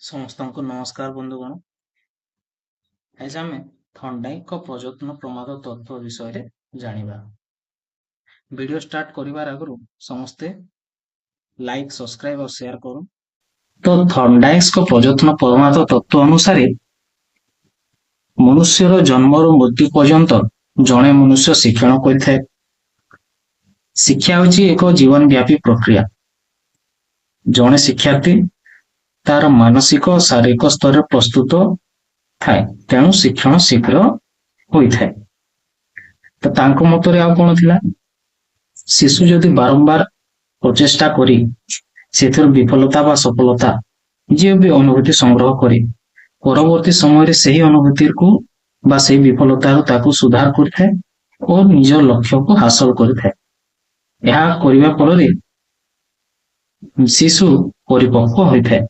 ସମସ୍ତଙ୍କୁ ନମସ୍କାର ବନ୍ଧୁଗଣ। ଆଜି ଆମେ ଥଣ୍ଡାଇଙ୍କ ପ୍ରଯତ୍ନ ପ୍ରମାଦ ତତ୍ତ୍ୱ ବିଷୟରେ ଜାଣିବା। ଭିଡିଓ ଷ୍ଟାର୍ଟ କରିବାର ଆଗରୁ ସମସ୍ତେ ଲାଇକ୍, ସବସ୍କ୍ରାଇବ ଆଉ ସେୟାର କରୁ। ତ ଥର୍ଣ୍ଡାଇକ୍ସଙ୍କ ପ୍ରଯତ୍ନ ପ୍ରମାଦ ତତ୍ତ୍ୱ ଅନୁସାରେ ମନୁଷ୍ୟର ଜନ୍ମରୁ ମୃତ୍ୟୁ ପର୍ଯ୍ୟନ୍ତ ଜଣେ ମନୁଷ୍ୟ ଶିକ୍ଷଣ କରିଥାଏ। ଶିକ୍ଷା ହେଉଛି ଏକ ଜୀବନ ବ୍ୟାପୀ ପ୍ରକ୍ରିୟା। ଜଣେ ଶିକ୍ଷାର୍ଥୀ ତାର ମାନସିକ ଓ ଶାରୀରିକ ସ୍ତରରେ ପ୍ରସ୍ତୁତ ଥାଏ, ତେଣୁ ଶିକ୍ଷଣ ଶୀଘ୍ର ହୋଇଥାଏ। ତ ତାଙ୍କ ମତରେ ଆଉ କଣ ଥିଲା, ଶିଶୁ ଯଦି ବାରମ୍ବାର ପ୍ରଚେଷ୍ଟା କରି ସେଥିରୁ ବିଫଳତା ବା ସଫଳତା ଯିଏ ବି ଅନୁଭୂତି ସଂଗ୍ରହ କରି ପରବର୍ତ୍ତୀ ସମୟରେ ସେହି ଅନୁଭୂତିକୁ ବା ସେହି ବିଫଳତାରୁ ତାକୁ ସୁଧାର କରିଥାଏ ଓ ନିଜ ଲକ୍ଷ୍ୟକୁ ହାସଲ କରିଥାଏ। ଏହା କରିବା ଫଳରେ ଶିଶୁ ପରିପକ୍ୱ ହୋଇଥାଏ।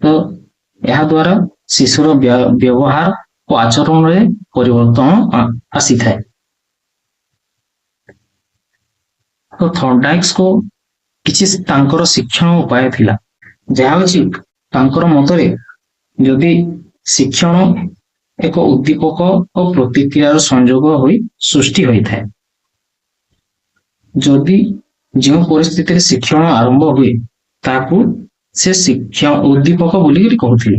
ତ ଏହା ଦ୍ୱାରା ଶିଶୁର ବ୍ୟବହାର ଓ ଆଚରଣରେ ପରିବର୍ତ୍ତନ ଆସିଥାଏ। ତ ଥର୍ଣ୍ଡାଇକ୍ସଙ୍କ କିଛି ତାଙ୍କର ଶିକ୍ଷଣ ଉପାୟ ଥିଲା, ଯାହା ହେଉଛି ତାଙ୍କର ମତରେ ଯଦି ଶିକ୍ଷଣ ଏକ ଉଦ୍ଦୀପକ ଓ ପ୍ରତିକ୍ରିୟାର ସଂଯୋଗ ହୋଇ ସୃଷ୍ଟି ହୋଇଥାଏ। ଯଦି ଯେଉଁ ପରିସ୍ଥିତିରେ ଶିକ୍ଷଣ ଆରମ୍ଭ ହୁଏ ତାକୁ ସେ ଉଦ୍ଦୀପକ ବୋଲିକି କହୁଥିଲେ,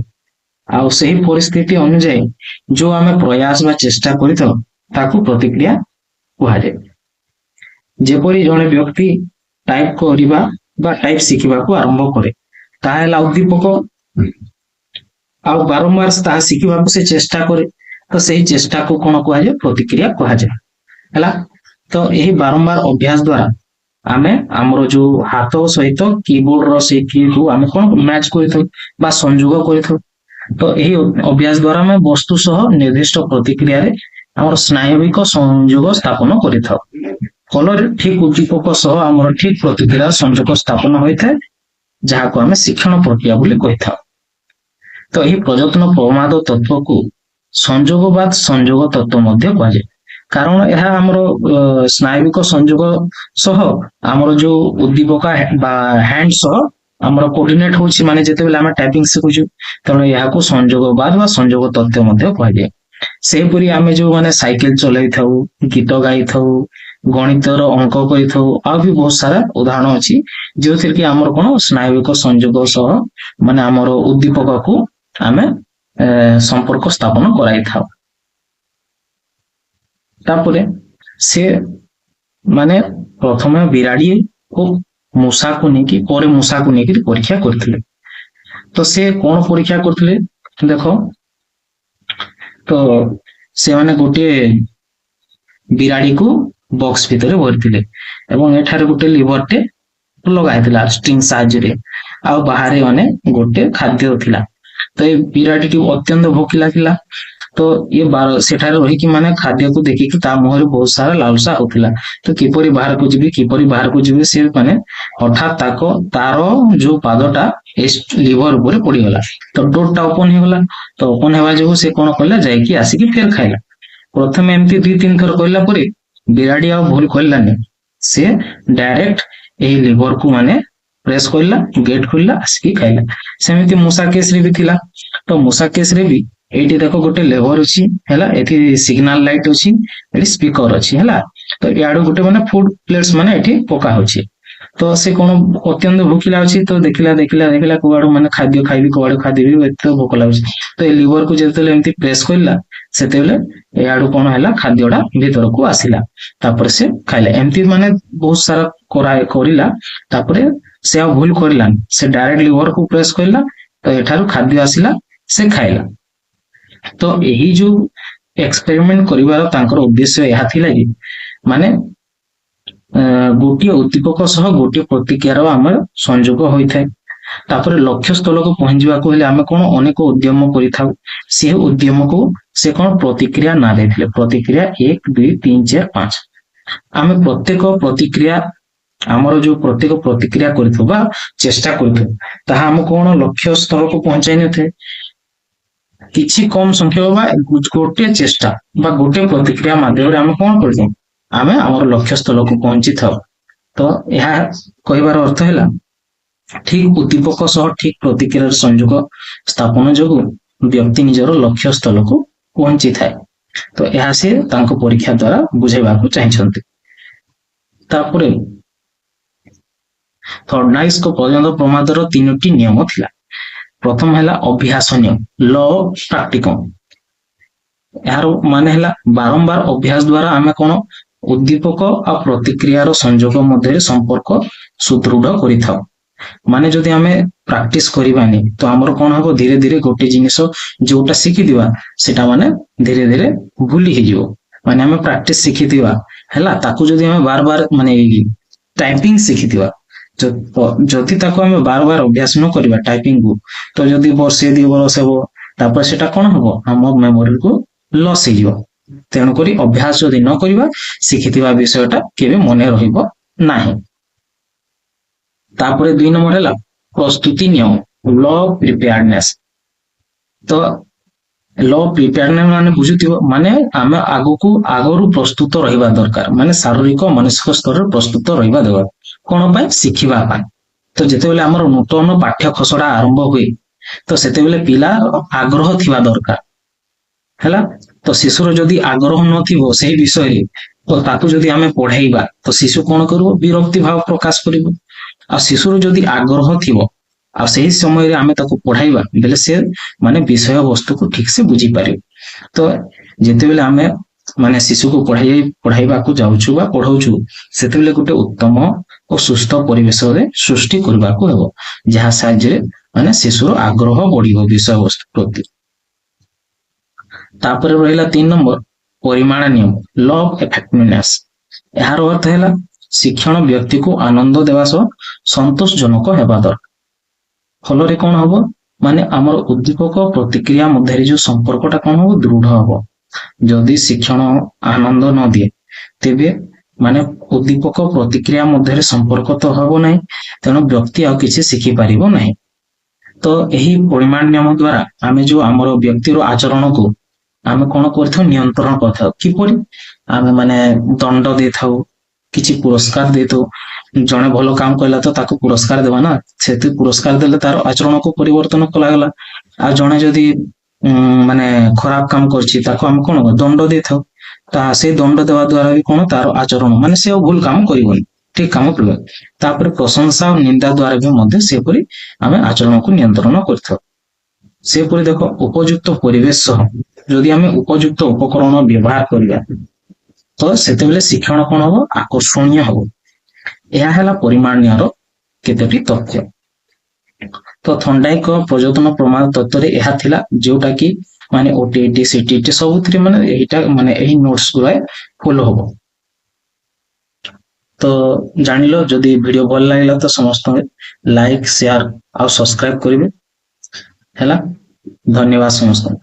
ଆଉ ସେହି ପରିସ୍ଥିତି ଅନୁଯାୟୀ ଯୋଉ ଆମେ ପ୍ରୟାସ ବା ଚେଷ୍ଟା କରିଥାଉ ତାକୁ ପ୍ରତିକ୍ରିୟା କୁହାଯାଏ। ଯେପରି ଜଣେ ବ୍ୟକ୍ତି ଟାଇପ କରିବା ବା ଟାଇପ ଶିଖିବାକୁ ଆରମ୍ଭ କରେ, ତାହା ହେଲା ଉଦ୍ଦୀପକ। ଆଉ ବାରମ୍ବାର ତାହା ଶିଖିବାକୁ ସେ ଚେଷ୍ଟା କରେ, ତ ସେହି ଚେଷ୍ଟାକୁ କଣ କୁହାଯାଏ, ପ୍ରତିକ୍ରିୟା କୁହାଯାଏ। ହେଲା, ତ ଏହି ବାରମ୍ବାର ଅଭ୍ୟାସ ଦ୍ୱାରା ଆମେ ଆମର ଯୋଉ ହାତ ସହିତ କିବୋର୍ଡର ସେଇ କିକୁ ଆମେ କଣ ମ୍ୟାଚ କରିଥାଉ ବା ସଂଯୋଗ କରିଥାଉ। ତ ଏହି ଅଭ୍ୟାସ ଦ୍ୱାରା ଆମେ ବସ୍ତୁ ସହ ନିର୍ଦ୍ଦିଷ୍ଟ ପ୍ରତିକ୍ରିୟାରେ ଆମର ସ୍ନାୟବିକ ସଂଯୋଗ ସ୍ଥାପନ କରିଥାଉ। ଫଳରେ ଠିକ ଉଦ୍ଦୀପକ ସହ ଆମର ଠିକ ପ୍ରତିକ୍ରିୟା ସଂଯୋଗ ସ୍ଥାପନ ହୋଇଥାଏ, ଯାହାକୁ ଆମେ ଶିକ୍ଷଣ ପ୍ରକ୍ରିୟା ବୋଲି କହିଥାଉ। ତ ଏହି ପ୍ରଯତ୍ନ ପ୍ରମାଦ ତତ୍ତ୍ୱକୁ ସଂଯୋଗବାଦ ସଂଯୋଗ ତତ୍ତ୍ୱ ମଧ୍ୟ କୁହାଯାଏ, କାରଣ ଏହା ଆମର ସ୍ନାୟବିକ ସଂଯୋଗ ସହ ଆମର ଯୋଉ ଉଦ୍ଦୀପକ ବା ହ୍ୟାଣ୍ଡ ସହ ଆମର କୋର୍ଡିନେଟ ହଉଛି, ମାନେ ଯେତେବେଳେ ଆମେ ଟାଇପିଂ ଶିଖୁଛୁ, ତେଣୁ ଏହାକୁ ସଂଯୋଗବାଦ ବା ସଂଯୋଗ ତତ୍ତ୍ୱ ମଧ୍ୟ କୁହାଯାଏ। ସେହିପରି ଆମେ ଯୋଉମାନେ ସାଇକେଲ ଚଲାଇଥାଉ, ଗୀତ ଗାଇଥାଉ, ଗଣିତର ଅଙ୍କ କରିଥାଉ, ଆଉ ବି ବହୁତ ସାରା ଉଦାହରଣ ଅଛି ଯୋଉଥିରେ କି ଆମର କଣ ସ୍ନାୟବିକ ସଂଯୋଗ ସହ ମାନେ ଆମର ଉଦ୍ଦୀପକକୁ ଆମେ ସମ୍ପର୍କ ସ୍ଥାପନ କରାଇଥାଉ। ତାପରେ ସେ ମାନେ ପ୍ରଥମେ ବିରାଡି ଓ ମୂଷାକୁ ନେଇକି ପରୀକ୍ଷା କରିଥିଲେ। ତ ସେ କଣ ପରୀକ୍ଷା କରିଥିଲେ ଦେଖ, ତ ସେମାନେ ଗୋଟିଏ ବିରାଡିକୁ ବକ୍ସ ଭିତରେ ଭରିଥିଲେ ଏବଂ ଏଠାରେ ଗୋଟେ ଲିଭରଟେ ଲଗା ହେଇଥିଲା ଷ୍ଟ୍ରିଙ୍ଗ ସାହାଯ୍ୟରେ, ଆଉ ବାହାରେ ମାନେ ଗୋଟେ ଖାଦ୍ୟ ଥିଲା। ତ ଏ ବିରାଡିଟି ଅତ୍ୟନ୍ତ ଭୋକିଲା ଥିଲା, ତ ଇଏ ସେଠାରେ ରହିକି ମାନେ ଖାଦ୍ୟକୁ ଦେଖିକି ତା ମୁହଁରେ ବହୁତ ସାରା ଲାଲସା ହଉଥିଲା। ତ କିପରି ବାହାରକୁ ଯିବି ସେ ମାନେ ହଠାତ୍ ତାର ଯୋଉ ପାଦଟା ଲିଭର ଉପରେ ପଡିଗଲା, ତ ଡୋରଟା ଓପନ ହେଇଗଲା। ତ ଓପନ ହେବା ଯୋଗୁ ସେ କଣ କଲା, ଯାଇକି ଆସିକି ଫେର ଖାଇଲା। ପ୍ରଥମେ ଏମିତି 2-3 ଥର କହିଲା ପରେ ବିରାଡି ଆଉ ଭୁଲ କରିଲାନି, ସେ ଡାଇରେକ୍ଟ ଏହି ଲିଭରକୁ ମାନେ ପ୍ରେସ କରିଲା, ଗେଟ୍ ଖୋଲିଲା, ଆସିକି ଖାଇଲା। ସେମିତି ମୂଷା କେସରେ ବି ଥିଲା। ତ ମୂଷା କେସରେ ବି ଏଇଠି ଦେଖ ଗୋଟେ ଲେଭର ଅଛି, ହେଲା, ଏଠି ସିଗ୍ନାଲ ଲାଇଟ ଅଛି, ଏଠି ସ୍ପିକର ଅଛି, ହେଲା। ତ ଇଆଡୁ ଗୋଟେ ମାନେ ଫୁଡ ପ୍ଲେଟ୍ସ ମାନେ ଏଠି ପକା ହଉଛି। ତ ସେ କଣ ଅତ୍ୟନ୍ତ ଭୋକିଲା ଅଛି, ତ ଦେଖିଲା କୁଆଡୁ ମାନେ ଖାଦ୍ୟ ଖାଇବି, କୁଆଡୁ ଖାଦ୍ୟ ଏତେ ଭୋକ ଲାଗୁଛି। ତ ଏ ଲିଭରକୁ ଯେତେବେଳେ ଏମିତି ପ୍ରେସ କରିଲା, ସେତେବେଳେ ଏଆଡୁ କଣ ହେଲା, ଖାଦ୍ୟଟା ଭିତରକୁ ଆସିଲା, ତାପରେ ସେ ଖାଇଲା। ଏମିତି ମାନେ ବହୁତ ସାରା କରିଲା, ତାପରେ ସେ ଆଉ ଭୁଲ କରିଲାନି, ସେ ଡାଇରେକ୍ଟ ଲିଭରକୁ ପ୍ରେସ କରିଲା, ତ ଏଠାରୁ ଖାଦ୍ୟ ଆସିଲା, ସେ ଖାଇଲା। ତ ଏହି ଯୋଉ ଏକ୍ସପେରିମେଣ୍ଟ କରିବାର ତାଙ୍କର ଉଦ୍ଦେଶ୍ୟ ଏହା ଥିଲା କି ମାନେ ଗୋଟିଏ ଉଦ୍ଦୀପକ ସହ ଗୋଟିଏ ପ୍ରତିକ୍ରିୟାର ଆମର ସଂଯୋଗ ହୋଇଥାଏ। ତାପରେ ଲକ୍ଷ୍ୟ ସ୍ଥଳକୁ ପହଞ୍ଚିବାକୁ ହେଲେ ଆମେ କଣ ଅନେକ ଉଦ୍ୟମ କରିଥାଉ, ସେ ଉଦ୍ୟମକୁ ସେ କଣ ପ୍ରତିକ୍ରିୟା ନା ଦେଇଥିଲେ, ପ୍ରତିକ୍ରିୟା 1, 2, 3, 4, 5। ଆମେ ପ୍ରତ୍ୟେକ ପ୍ରତିକ୍ରିୟା କରିଥାଉ ବା ଚେଷ୍ଟା କରିଥାଉ, ତାହା ଆମକୁ କଣ ଲକ୍ଷ୍ୟ ସ୍ଥଳକୁ ପହଞ୍ଚାଇ ନଥାଏ। କିଛି କମ ସଂଖ୍ୟକ ବା ଗୋଟିଏ ଚେଷ୍ଟା ବା ଗୋଟିଏ ପ୍ରତିକ୍ରିୟା ମାଧ୍ୟମରେ ଆମେ କଣ କରିଥାଉ, ଆମେ ଆମର ଲକ୍ଷ୍ୟ ସ୍ଥଳକୁ ପହଞ୍ଚିଥାଉ। ତ ଏହା କହିବାର ଅର୍ଥ ହେଲା ଠିକ ଉଦ୍ଦୀପକ ସହ ଠିକ ପ୍ରତିକ୍ରିୟାର ସଂଯୋଗ ସ୍ଥାପନ ଯୋଗୁଁ ବ୍ୟକ୍ତି ନିଜର ଲକ୍ଷ୍ୟ ସ୍ଥଳକୁ ପହଞ୍ଚିଥାଏ। ତ ଏହା ସେ ତାଙ୍କ ପରୀକ୍ଷା ଦ୍ୱାରା ବୁଝେଇବାକୁ ଚାହିଁଛନ୍ତି। ତାପରେ ଥର୍ଡନାଇସଙ୍କ ପର୍ଯ୍ୟନ୍ତ ପ୍ରମାଦର 3ଟି ନିୟମ ଥିଲା। ପ୍ରଥମ ହେଲା ଅଭ୍ୟାସ ନିୟମ, ଲ ଅଫ ପ୍ରାକ୍ଟିକମ। ଏହାର ମାନେ ହେଲା ବାରମ୍ବାର ଅଭ୍ୟାସ ଦ୍ୱାରା ଆମେ କଣ ଉଦ୍ଦୀପକ ଆଉ ପ୍ରତିକ୍ରିୟାର ସଂଯୋଗ ମଧ୍ୟରେ ସମ୍ପର୍କ ସୁଦୃଢ କରିଥାଉ। ମାନେ ଯଦି ଆମେ ପ୍ରାକ୍ଟିସ କରିବାନି ତ ଆମର କଣ ହବ, ଧୀରେ ଧୀରେ ଗୋଟେ ଜିନିଷ ଯୋଉଟା ଶିଖିଥିବା ସେଟା ମାନେ ଧୀରେ ଧୀରେ ଭୁଲି ହେଇଯିବ। ମାନେ ଆମେ ପ୍ରାକ୍ଟିସ ଶିଖିଥିବା ହେଲା, ତାକୁ ଯଦି ଆମେ ବାର ବାର ମାନେ ଟାଇପିଂ ଶିଖିଥିବା, ଯଦି ତାକୁ ଆମେ ବାର ବାର ଅଭ୍ୟାସ ନ କରିବା ଟାଇପିଂ କୁ, ତ ଯଦି ବର୍ଷେ 2 ବର୍ଷ ହେବ ତାପରେ ସେଟା କଣ ହବ, ଆମ ମେମୋରିକୁ ଲସ୍ ହେଇଯିବ। ତେଣୁକରି ଅଭ୍ୟାସ ଯଦି ନ କରିବା ଶିଖିଥିବା ବିଷୟଟା କେବେ ମନେ ରହିବ ନାହିଁ। ତାପରେ 2 ନମ୍ବର ହେଲା ପ୍ରସ୍ତୁତି ନିୟମ, ଲ ଅଫ ପ୍ରିପେୟାରନେସ। ତ ଲ ଅଫ ପ୍ରିପେୟାରନେସ ମାନେ ବୁଝୁଥିବ, ମାନେ ଆମେ ଆଗରୁ ପ୍ରସ୍ତୁତ ରହିବା ଦରକାର, ମାନେ ଶାରୀରିକ ମାନସିକ ସ୍ତରରେ ପ୍ରସ୍ତୁତ ରହିବା ଦରକାର। କଣ ପାଇଁ, ଶିଖିବା ପାଇଁ। ତ ଯେତେବେଳେ ଆମର ନୂତନ ପାଠ୍ୟ ଖସଡା ଆରମ୍ଭ ହୁଏ ତ ସେତେବେଳେ ପିଲା ଆଗ୍ରହ ଥିବା ଦରକାର ହେଲା। ତ ଶିଶୁର ଯଦି ଆଗ୍ରହ ନଥିବ ସେଇ ବିଷୟରେ, ତ ତାକୁ ଯଦି ଆମେ ପଢେଇବା ତ ଶିଶୁ କଣ କରିବ, ବିରକ୍ତି ଭାବ ପ୍ରକାଶ କରିବ। ଆଉ ଶିଶୁର ଯଦି ଆଗ୍ରହ ଥିବ ଆଉ ସେହି ସମୟରେ ଆମେ ତାକୁ ପଢାଇବା ବେଲେ ସେ ମାନେ ବିଷୟ ବସ୍ତୁକୁ ଠିକ ସେ ବୁଝିପାରିବ। ତ ଯେତେବେଳେ ଆମେ ମାନେ ଶିଶୁକୁ ପଢାଇବାକୁ ଯାଉଛୁ ବା ପଢଉଛୁ, ସେତେବେଳେ ଗୋଟେ ଉତ୍ତମ ଓ ସୁସ୍ଥ ପରିବେଶରେ ସୃଷ୍ଟି କରିବାକୁ ହେବ, ଯାହା ସାହାଯ୍ୟରେ ମାନେ ଶିଶୁର ଆଗ୍ରହ ବଢିବ ବିଷୟବସ୍ତୁ ପ୍ରତି। ତାପରେ ରହିଲା 3 ନମ୍ବର ପରିମାଣ ନିୟମ, ଲ ଅଫ ଏଫେକ୍ଟିଭନେସ। ଏହାର ଅର୍ଥ ହେଲା ଶିକ୍ଷଣ ବ୍ୟକ୍ତିକୁ ଆନନ୍ଦ ଦେବା ସହ ସନ୍ତୋଷଜନକ ହେବା ଦରକାର। ଫଳରେ କଣ ହବ, ମାନେ ଆମର ଉଦ୍ଦୀପକ ପ୍ରତିକ୍ରିୟା ମଧ୍ୟରେ ଯୋଉ ସମ୍ପର୍କଟା କଣ ହବ, ଦୃଢ ହବ। ଯଦି ଶିକ୍ଷଣ ଆନନ୍ଦ ନ ଦିଏ ତେବେ ମାନେ ଉଦ୍ଦୀପକ ପ୍ରତିକ୍ରିୟା ମଧ୍ୟରେ ସମ୍ପର୍କ ତ ହବ ନାହିଁ, ତେଣୁ ବ୍ୟକ୍ତି ଆଉ କିଛି ଶିଖିପାରିବ ନାହିଁ। ତ ଏହି ପରିମାଣ ନିୟମ ଦ୍ୱାରା ଆମେ ଯୋଉ ଆମର ବ୍ୟକ୍ତିର ଆଚରଣକୁ ଆମେ କଣ କରିଥାଉ, ନିୟନ୍ତ୍ରଣ କରିଥାଉ। କିପରି, ଆମେ ମାନେ ଦଣ୍ଡ ଦେଇଥାଉ, କିଛି ପୁରସ୍କାର ଦେଇଥାଉ। ଜଣେ ଭଲ କାମ କଲା ତ ତାକୁ ପୁରସ୍କାର ଦେବା ନା, ସେଠି ପୁରସ୍କାର ଦେଲେ ତାର ଆଚରଣକୁ ପରିବର୍ତ୍ତନ କଲାଗଲା। ଆଉ ଜଣେ ଯଦି ମାନେ ଖରାପ କାମ କରିଛି ତାକୁ ଆମେ କଣ ଦଣ୍ଡ ଦେଇଥାଉ। ସେଇ ଦଣ୍ଡ ଦେବା ଦ୍ୱାରା ବି କଣ, ତାର ଆଚରଣ ମାନେ ସେ ଆଉ ଭୁଲ କାମ କରିବନି, ଠିକ କାମ କରିବ। ତାପରେ ପ୍ରଶଂସା ଓ ନିନ୍ଦା ଦ୍ୱାରା ବି ମଧ୍ୟ ସେପରି ଆମେ ଆଚରଣକୁ ନିୟନ୍ତ୍ରଣ କରିଥାଉ। ସେପରି ଦେଖ, ଉପଯୁକ୍ତ ପରିବେଶ ସହ ଯଦି ଆମେ ଉପଯୁକ୍ତ ଉପକରଣ ବ୍ୟବହାର କରିବା ତ ସେତେବେଳେ ଶିକ୍ଷଣ କଣ ହବ, ଆକର୍ଷଣୀୟ ହବ। ଏହା ହେଲା ପରିମାଣର କେତୋଟି ତଥ୍ୟ। ତ ଥଣ୍ଡାଇକ ପ୍ରଯୋଜନ ପ୍ରମାଣ ତତ୍ତ୍ୱରେ ଏହା ଥିଲା, ଯୋଉଟା କି ମାନେ ଓଟିଇଟି ସିଟିଇଟି ସବୁଥିରେ ମାନେ ଏଇଟା ମାନେ ଏହି ନୋଟ୍ସ ଗୁଡା ଫଲୋ ହବ। ତ ଜାଣିଲ, ଯଦି ଭିଡିଓ ଭଲ ଲାଗିଲା ତ ସମସ୍ତଙ୍କୁ ଲାଇକ୍ ସେୟାର ଆଉ ସବସ୍କ୍ରାଇବ କରିବେ ହେଲା। ଧନ୍ୟବାଦ ସମସ୍ତଙ୍କୁ।